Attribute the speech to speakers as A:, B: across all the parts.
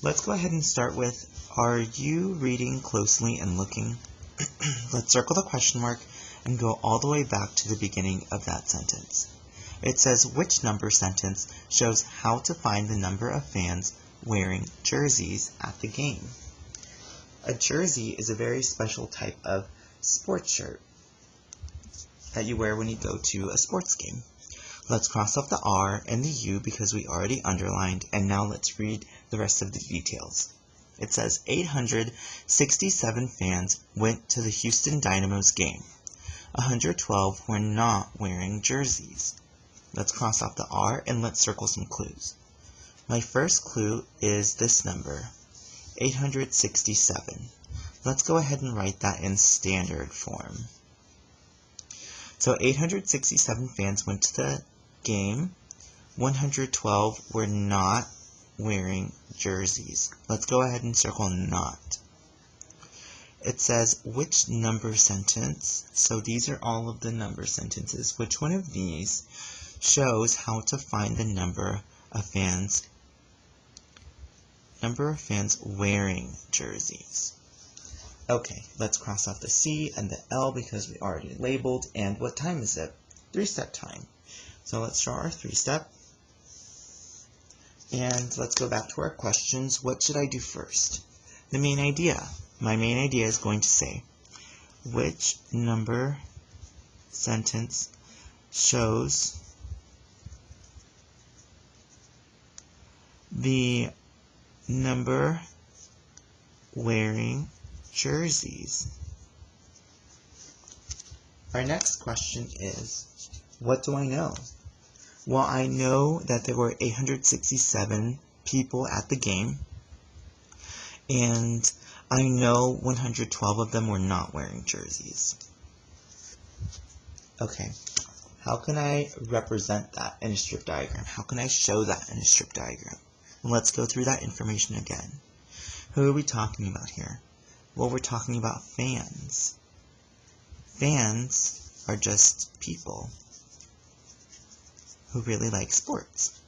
A: Let's go ahead and start with, are you reading closely and looking? Let's circle the question mark and go all the way back to the beginning of that sentence. It says, which number sentence shows how to find the number of fans wearing jerseys at the game? A jersey is a very special type of sports shirt that you wear when you go to a sports game. Let's cross off the R and the U because we already underlined, and now let's read the rest of the details. It says 867 fans went to the Houston Dynamo's game. 112 were not wearing jerseys. Let's cross off the R and let's circle some clues. My first clue is this number, 867. Let's go ahead and write that in standard form. So 867 fans went to the game. 112 were not wearing jerseys. Let's go ahead and circle not. It says which number sentence, so these are all of the number sentences. Which one of these shows how to find the number of fans wearing jerseys? Okay, let's cross off the C and the L because we already labeled. And what time is it? 3-step time. So let's draw our 3-step. And let's go back to our questions. What should I do first? The main idea. My main idea is going to say, which number sentence shows the number wearing jerseys? Our next question is, what do I know? Well, I know that there were 867 people at the game, and I know 112 of them were not wearing jerseys. Okay, how can I represent that in a strip diagram? How can I show that in a strip diagram? Well, let's go through that information again. Who are we talking about here? Well, we're talking about fans. Fans are just people who really like sports.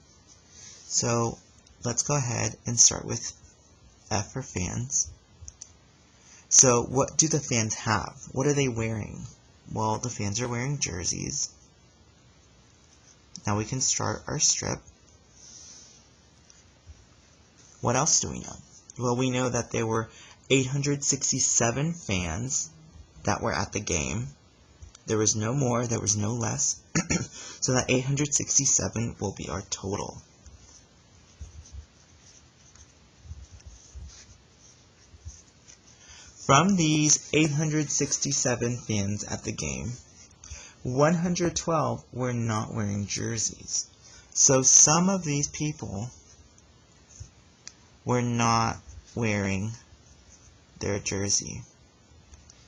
A: So let's go ahead and start with F for fans. So what do the fans have? What are they wearing? Well, the fans are wearing jerseys. Now we can start our strip. What else do we know? Well, we know that there were 867 fans that were at the game. There was no more, there was no less. So that 867 will be our total. From these 867 fans at the game, 112 were not wearing jerseys. So some of these people were not wearing their jersey.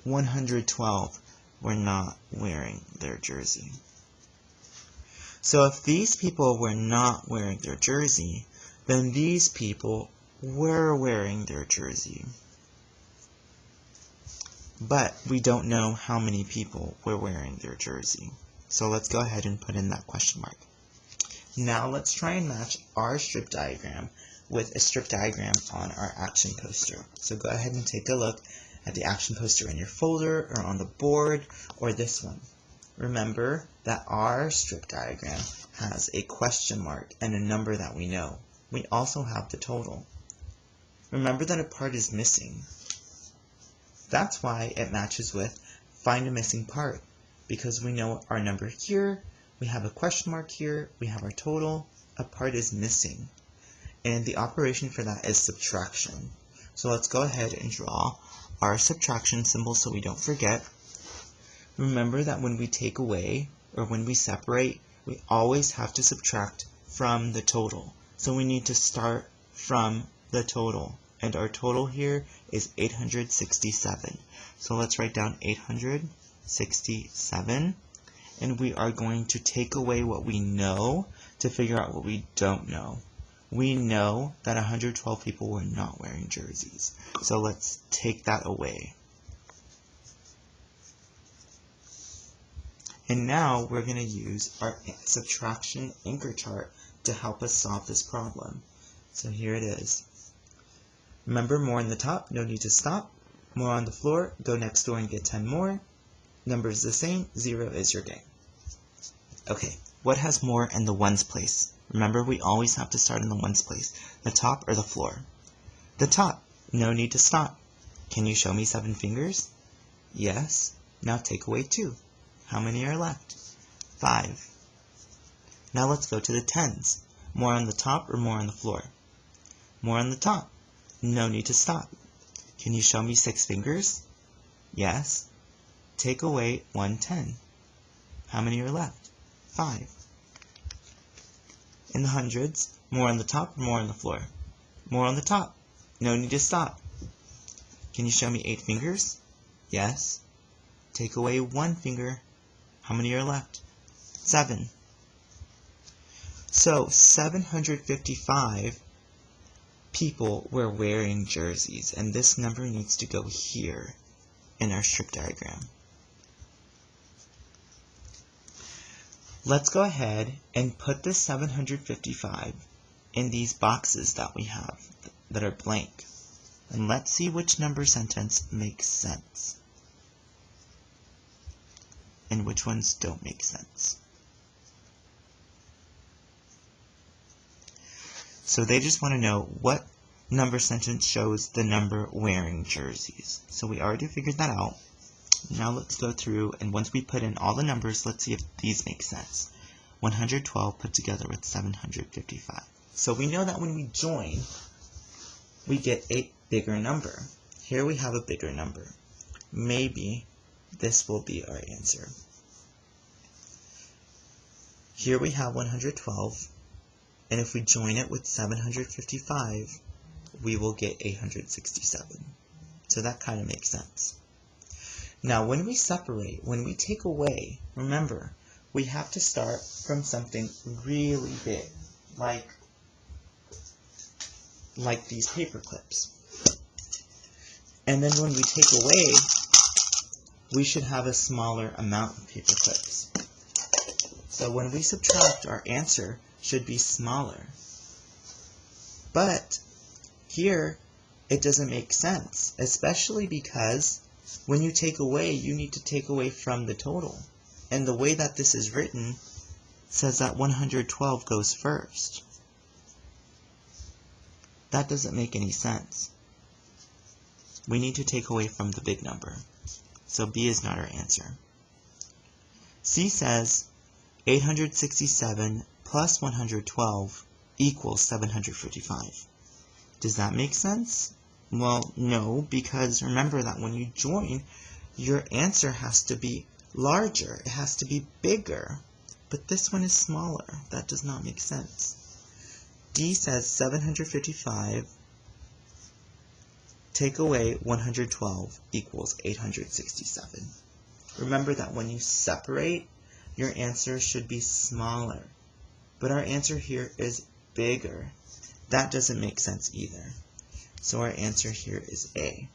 A: 112 were not wearing their jersey. So if these people were not wearing their jersey, then these people were wearing their jersey. But we don't know how many people were wearing their jersey. So let's go ahead and put in that question mark. Now let's try and match our strip diagram with a strip diagram on our action poster. So go ahead and take a look at the action poster in your folder or on the board or this one. Remember that our strip diagram has a question mark and a number that we know. We also have the total. Remember that a part is missing. That's why it matches with find a missing part, because we know our number here, we have a question mark here, we have our total, a part is missing. And the operation for that is subtraction. So let's go ahead and draw our subtraction symbol so we don't forget. Remember that when we take away or when we separate, we always have to subtract from the total. So we need to start from the total. And our total here is 867. So let's write down 867. And we are going to take away what we know to figure out what we don't know. We know that 112 people were not wearing jerseys. So let's take that away. And now we're going to use our subtraction anchor chart to help us solve this problem. So here it is. Remember, more on the top, no need to stop. More on the floor, go next door and get 10 more. Numbers the same, 0 is your game. Okay, what has more in the ones place? Remember, we always have to start in the ones place. The top or the floor? The top, no need to stop. Can you show me 7 fingers? Yes. Now take away 2. How many are left? 5. Now let's go to the tens. More on the top or more on the floor? More on the top. No need to stop. Can you show me 6 fingers? Yes. Take away 1 10. How many are left? 5. In the hundreds, more on the top or more on the floor? More on the top. No need to stop. Can you show me 8 fingers? Yes. Take away 1 finger. How many are left? 7. So 755 people were wearing jerseys, and this number needs to go here in our strip diagram. Let's go ahead and put this 755 in these boxes that we have that are blank. And let's see which number sentence makes sense and which ones don't make sense. So they just want to know what number sentence shows the number wearing jerseys. So we already figured that out. Now let's go through, and once we put in all the numbers, let's see if these make sense. 112 put together with 755. So we know that when we join, we get a bigger number. Here we have a bigger number. Maybe this will be our answer. Here we have 112, and if we join it with 755, we will get 867. So that kind of makes sense. Now when we separate, when we take away, remember, we have to start from something really big, like these paper clips. And then when we take away, we should have a smaller amount of paper clips. So when we subtract, our answer should be smaller. But here, it doesn't make sense, especially because when you take away, you need to take away from the total. And the way that this is written says that 112 goes first. That doesn't make any sense. We need to take away from the big number. So B is not our answer. C says 867 plus 112 equals 755. Does that make sense? Well, no, because remember that when you join, your answer has to be larger. It has to be bigger. But this one is smaller. That does not make sense. D says 755 take away 112 equals 867. Remember that when you separate, your answer should be smaller. But our answer here is bigger. That doesn't make sense either. So our answer here is A.